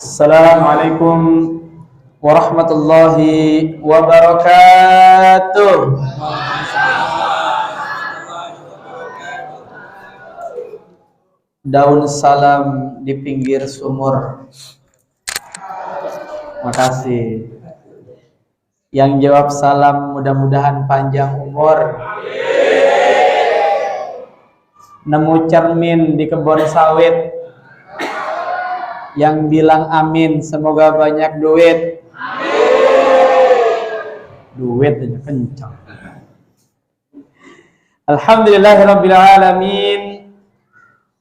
Assalamualaikum warahmatullahi wabarakatuh. Daun salam di pinggir sumur. Makasih. Yang jawab salam mudah-mudahan panjang umur. Nemu cermin di kebun sawit. Yang bilang amin, semoga banyak duit. Duit aja kencang. Alhamdulillahirabbil alamin.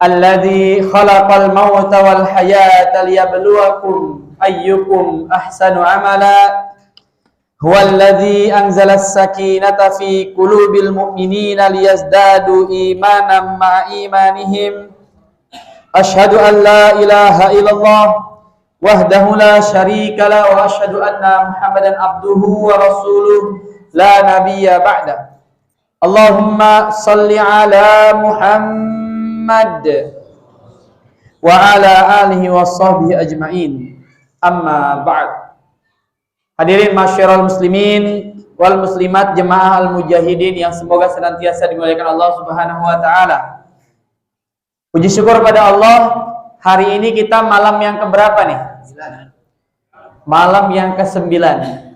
Alladzi khalaqal mauta wal hayata liyabluwakum ayyukum ahsanu amala. Huwallazi anzalas sakinata fi qulubil mu'minina liyazdadu imanan ma'a imanihim. Asyhadu an la ilaha illallah wahdahu la syarika la wa asyhadu anna Muhammadan abduhu wa rasuluh la nabiyya ba'da. Allahumma salli ala Muhammad wa ala alihi wa sahbihi ajma'in. Amma ba'd. Hadirin masyiral muslimin wal muslimat jemaah al-mujahidin yang semoga senantiasa dimuliakan Allah Subhanahu wa taala. Puji syukur pada Allah, hari ini kita malam yang keberapa nih? Malam yang ke-9.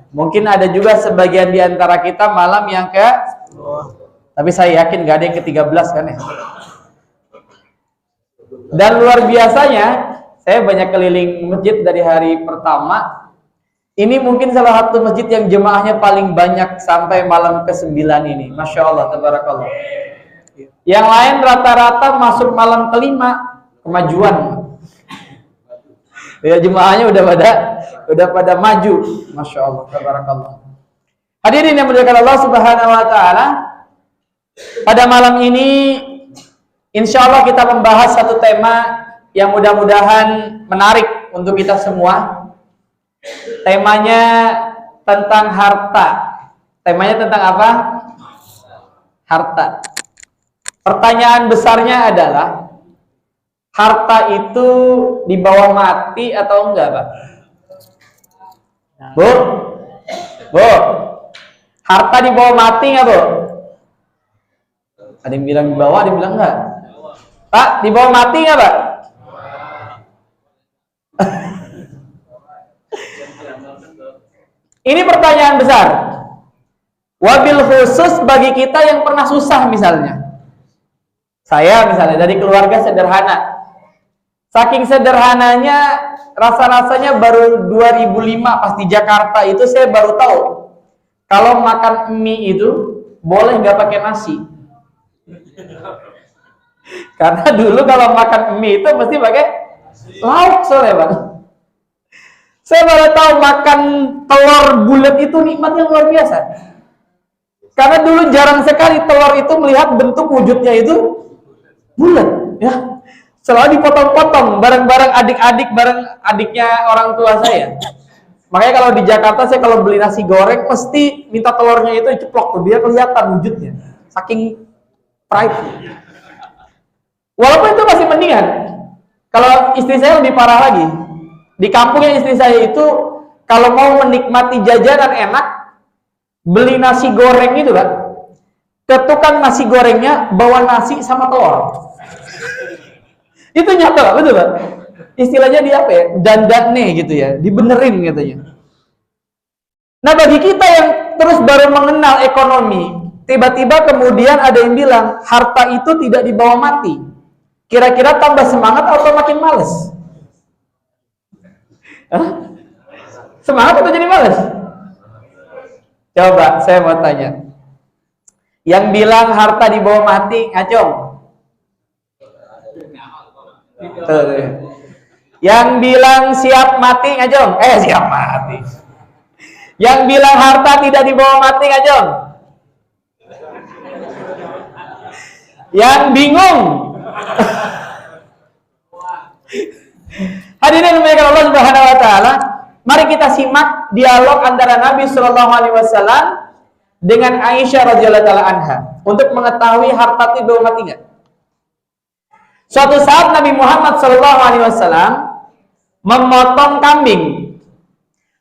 Mungkin ada juga sebagian di antara kita malam yang ke tapi saya yakin gak ada yang ke-13 kan ya? Dan luar biasanya, saya banyak keliling masjid dari hari pertama. Ini mungkin salah satu masjid yang jemaahnya paling banyak sampai malam ke-9 ini. Masya Allah, tabarakallah. Yang lain rata-rata masuk malam ke-5, kemajuan. Ya, jemaahnya udah pada maju. Masya Allah, tabarakallah. Hadirin yang dimuliakan Allah Subhanahu wa taala, pada malam ini insya Allah kita membahas satu tema yang mudah-mudahan menarik untuk kita semua. Temanya tentang harta. Temanya tentang apa? Harta. Pertanyaan besarnya adalah, harta itu dibawa mati atau enggak, Pak? Bu? Bu? Harta dibawa mati enggak, Bu? Ada yang bilang dibawa, ada yang bilang enggak. Pak, dibawa mati enggak, Pak? Ini pertanyaan besar. Wabil khusus bagi kita yang pernah susah misalnya. Saya misalnya dari keluarga sederhana. Saking sederhananya, rasa-rasanya baru 2005 pas di Jakarta itu saya baru tahu kalau makan mie itu boleh nggak pakai nasi. Karena dulu kalau makan mie itu mesti pakai lauk soalnya, Pak. Saya baru tahu makan telur bulat itu nikmatnya luar biasa. Karena dulu jarang sekali telur itu melihat bentuk wujudnya itu bulat, ya. Selalu dipotong-potong bareng-bareng adik-adik, bareng adiknya orang tua saya. Makanya kalau di Jakarta saya kalau beli nasi goreng mesti minta telurnya itu diceplok tuh biar kelihatan wujudnya. Saking pride. Walaupun itu masih mendingan. Kalau istri saya lebih parah lagi. Di kampungnya istri saya itu kalau mau menikmati jajanan enak, beli nasi goreng itu kan, ke tukang nasi gorengnya bawa nasi sama telur. Itu nyata, betul Pak? Istilahnya dia apa ya? Dandane gitu ya, dibenerin katanya. Nah bagi kita yang terus baru mengenal ekonomi, tiba-tiba kemudian ada yang bilang harta itu tidak dibawa mati. Kira-kira tambah semangat atau makin males? Hah? Semangat atau jadi males? Coba saya mau tanya. Yang bilang harta dibawa mati, ngacong. Yang bilang siap mati, ngacong. Siap mati. Yang bilang harta tidak dibawa mati, ngacong. Yang bingung. Hadirin dimuliakan Allah Subhanahu wa taala, mari kita simak dialog antara Nabi sallallahu alaihi wasallam dengan Aisyah radhiyallahu taala anha untuk mengetahui harta itu dibawa mati enggak. Suatu saat Nabi Muhammad SAW memotong kambing.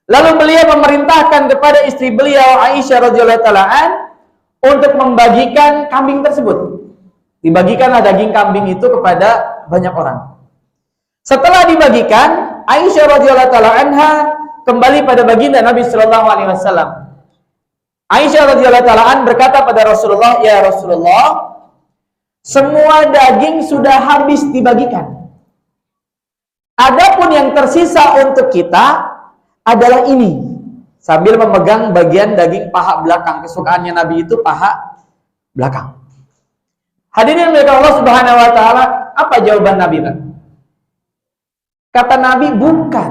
Lalu beliau memerintahkan kepada istri beliau Aisyah radhiyallahu taala untuk membagikan kambing tersebut. Dibagikanlah daging kambing itu kepada banyak orang. Setelah dibagikan, Aisyah radhiyallahu taala anha kembali pada baginda Nabi sallallahu alaihi wasallam. Aisyah radhiyallahu taala an berkata pada Rasulullah, "Ya Rasulullah, semua daging sudah habis dibagikan. Adapun yang tersisa untuk kita adalah ini." Sambil memegang bagian daging paha belakang. Kesukaannya Nabi itu paha belakang. Hadirin yang Allah Subhanahu wa taala, apa jawaban Nabi, Pak? Kata Nabi, bukan.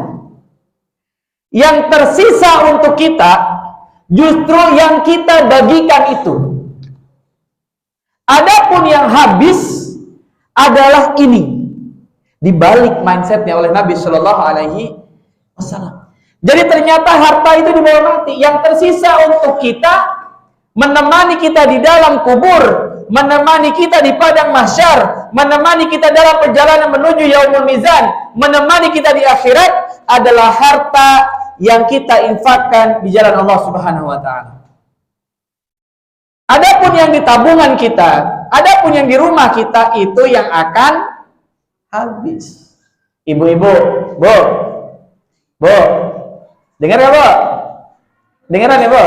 Yang tersisa untuk kita justru yang kita bagikan itu. Adapun yang habis adalah ini. Dibalik mindsetnya oleh Nabi Shallallahu Alaihi Wasallam. Jadi ternyata harta itu dibawa mati. Yang tersisa untuk kita, menemani kita di dalam kubur, menemani kita di padang mahsyar, menemani kita dalam perjalanan menuju yaumul mizan, menemani kita di akhirat adalah harta yang kita infakkan di jalan Allah Subhanahu wa taala. Adapun yang di tabungan kita, adapun yang di rumah kita itu yang akan habis. Ibu-ibu, Bu, dengar ya, Bu? Dengaran ya, Bu?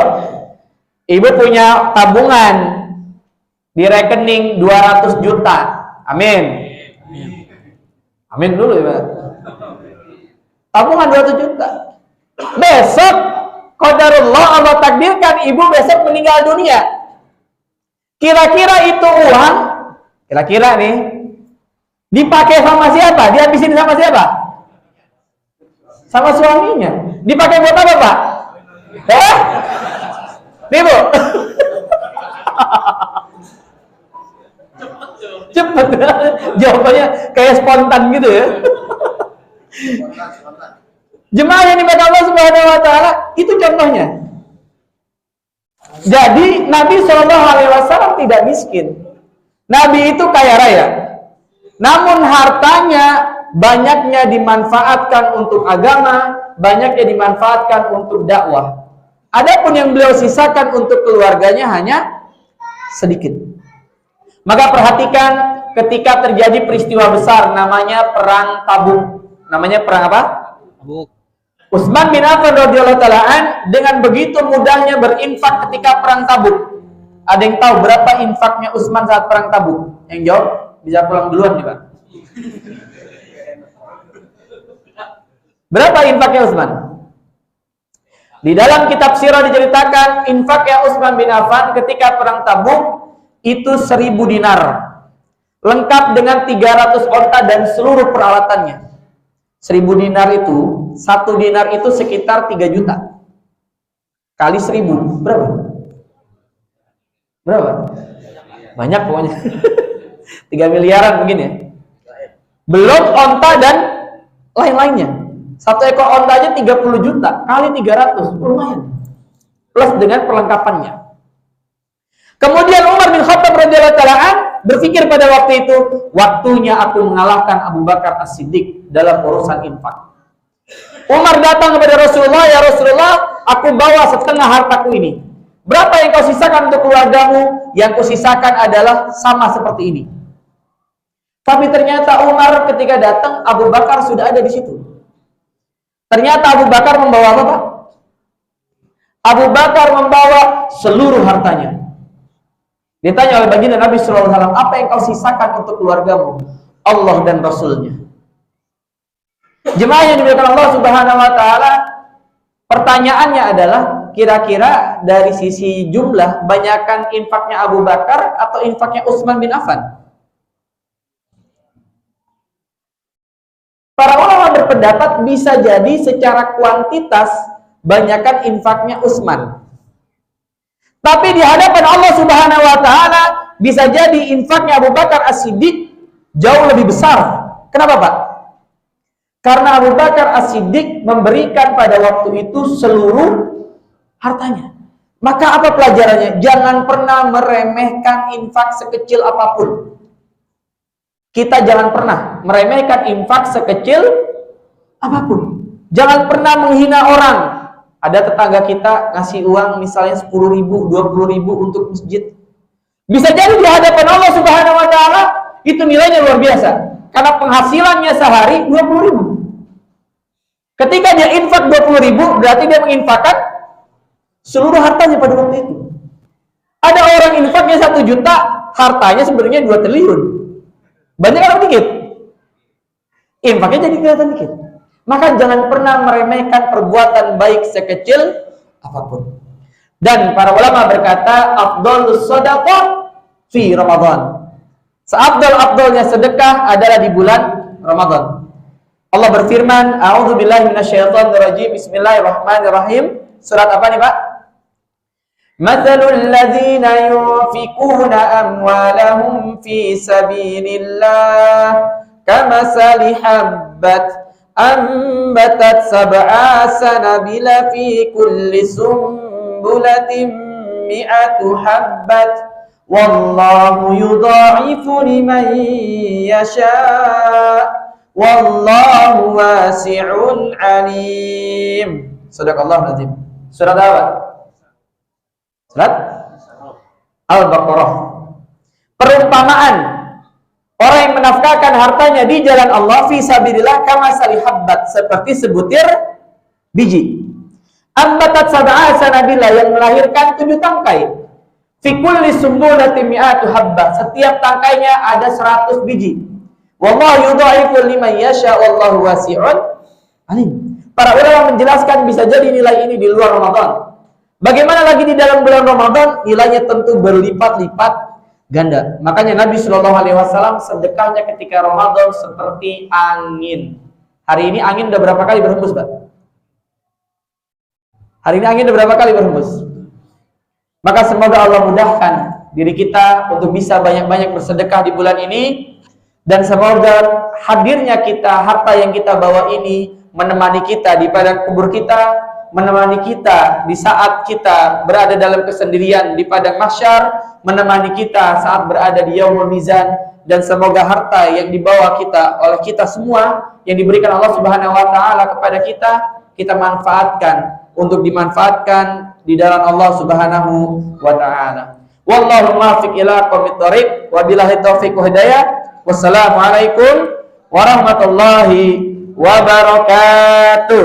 Ibu punya tabungan di rekening 200 juta. Amin. Amin dulu ya, Pak. Tabungan 200 juta. Besok qadarullah Allah takdirkan ibu besok meninggal dunia. Kira-kira itu uang, kira-kira nih dipakai sama siapa? Dihabisin sama siapa? Sama suaminya. Dipakai buat apa, Pak? Nih, Bu. Cepet. Jawabannya kayak spontan gitu ya. Jemaah yang dimuliakan Allah Subhanahu wa taala, itu contohnya. Jadi Nabi Shallallahu alaihi wasallam tidak miskin. Nabi itu kaya raya. Namun hartanya banyaknya dimanfaatkan untuk agama, banyaknya dimanfaatkan untuk dakwah. Adapun yang beliau sisakan untuk keluarganya hanya sedikit. Maka perhatikan ketika terjadi peristiwa besar namanya perang Tabuk. Namanya perang apa? Tabuk. Utsman bin Affan radhiyallahu taala an dengan begitu mudahnya berinfak ketika perang Tabuk. Ada yang tahu berapa infaknya Utsman saat perang Tabuk? Yang jawab bisa pulang duluan nih, Pak. Berapa infaknya Utsman? Di dalam kitab sirah diceritakan infaknya Utsman bin Affan ketika perang Tabuk itu 1000 dinar. Lengkap dengan 300 onta dan seluruh peralatannya. 1000 dinar itu, 1 dinar itu sekitar 3 juta. Kali 1000, berapa? Berapa? Banyak pokoknya. 3 miliaran mungkin ya. Belum onta dan lain-lainnya. 1 ekor onta aja 30 juta, kali 300, lumayan. Plus dengan perlengkapannya. Kemudian Umar bin Khattab radhiyallahu taala an berpikir pada waktu itu, waktunya aku mengalahkan Abu Bakar As-Siddiq dalam urusan infak. Umar datang kepada Rasulullah, "Ya Rasulullah, aku bawa setengah hartaku ini. Berapa yang kau sisakan untuk keluargamu?" "Yang kau sisakan adalah sama seperti ini." Tapi ternyata Umar ketika datang, Abu Bakar sudah ada di situ. Ternyata Abu Bakar membawa apa, Pak? Abu Bakar membawa seluruh hartanya. Ditanya oleh baginda Nabi sallallahu alaihi wasallam, "Apa yang kau sisakan untuk keluargamu?" "Allah dan Rasulnya." Jemaah yang dimuliakan Allah Subhanahu wa taala, pertanyaannya adalah kira-kira dari sisi jumlah banyakkan infaknya Abu Bakar atau infaknya Utsman bin Affan? Para ulama berpendapat bisa jadi secara kuantitas banyakkan infaknya Utsman. Tapi di hadapan Allah Subhanahu wa taala bisa jadi infaknya Abu Bakar As-Siddiq jauh lebih besar. Kenapa, Pak? Karena Abu Bakar As-Siddiq memberikan pada waktu itu seluruh hartanya. Maka apa pelajarannya? Jangan pernah meremehkan infak sekecil apapun. Kita jangan pernah meremehkan infak sekecil Apapun. Jangan pernah menghina orang. Ada tetangga kita ngasih uang misalnya 10.000, 20.000 untuk masjid. Bisa jadi di hadapan Allah Subhanahu wa taala itu nilainya luar biasa. Karena penghasilannya sehari 20.000. Ketika dia infak 20.000, berarti dia menginfakkan seluruh hartanya pada waktu itu. Ada orang infaknya 1 juta, hartanya sebenarnya 2 triliun. Banyak atau dikit? Infaknya jadi kelihatan dikit. Maka jangan pernah meremehkan perbuatan baik sekecil apapun. Dan para ulama berkata, afdhalus shadaqah fi Ramadan. Seabdal-abdalnya sedekah adalah di bulan Ramadan. Allah berfirman, a'udzubillahi minasyaitonir rajim. Bismillahirrahmanirrahim. Surat apa nih, Pak? Mathalul ladzina yunfikuna amwalahum fi sabilillah kamathali habbat ambatat sab'a sanabila fi kulli sumbulatin mi'atu habbat wallahu yudha'ifu liman yasha' wallahu wasi'un alim. Sadaqallahul azim. Surat apa? Surat Al-Baqarah. Perumpamaan orang yang menafkahkan hartanya di jalan Allah fi sabilillah kamathali habbat, seperti sebutir biji. Ambatat sab'a sanabila, yang melahirkan 7 tangkai. Fi kulli sumbulatin mi'atu habbat, setiap tangkainya ada 100 biji. Wallahu yudha'ifu liman yasha wallahu wasi'un alim. Para ulama menjelaskan bisa jadi nilai ini di luar Ramadan. Bagaimana lagi di dalam bulan Ramadan, nilainya tentu berlipat-lipat ganda. Makanya Nabi Shallallahu Alaihi Wasallam sedekahnya ketika Ramadan seperti angin. Hari ini angin udah berapa kali berhembus, Pak? Hari ini angin udah berapa kali berhembus? Maka semoga Allah mudahkan diri kita untuk bisa banyak-banyak bersedekah di bulan ini, dan semoga hadirnya kita, harta yang kita bawa ini menemani kita di padang kubur kita, menemani kita di saat kita berada dalam kesendirian di padang mahsyar, menemani kita saat berada di yaumul mizan, dan semoga harta yang dibawa kita oleh kita semua yang diberikan Allah Subhanahu wa taala kepada kita manfaatkan untuk dimanfaatkan di dalam Allah Subhanahu wa taala. Wallahu muwaffiq ila aqwamit thoriq, wabillahi taufiq wa hidayah. Wassalamualaikum warahmatullahi wabarakatuh.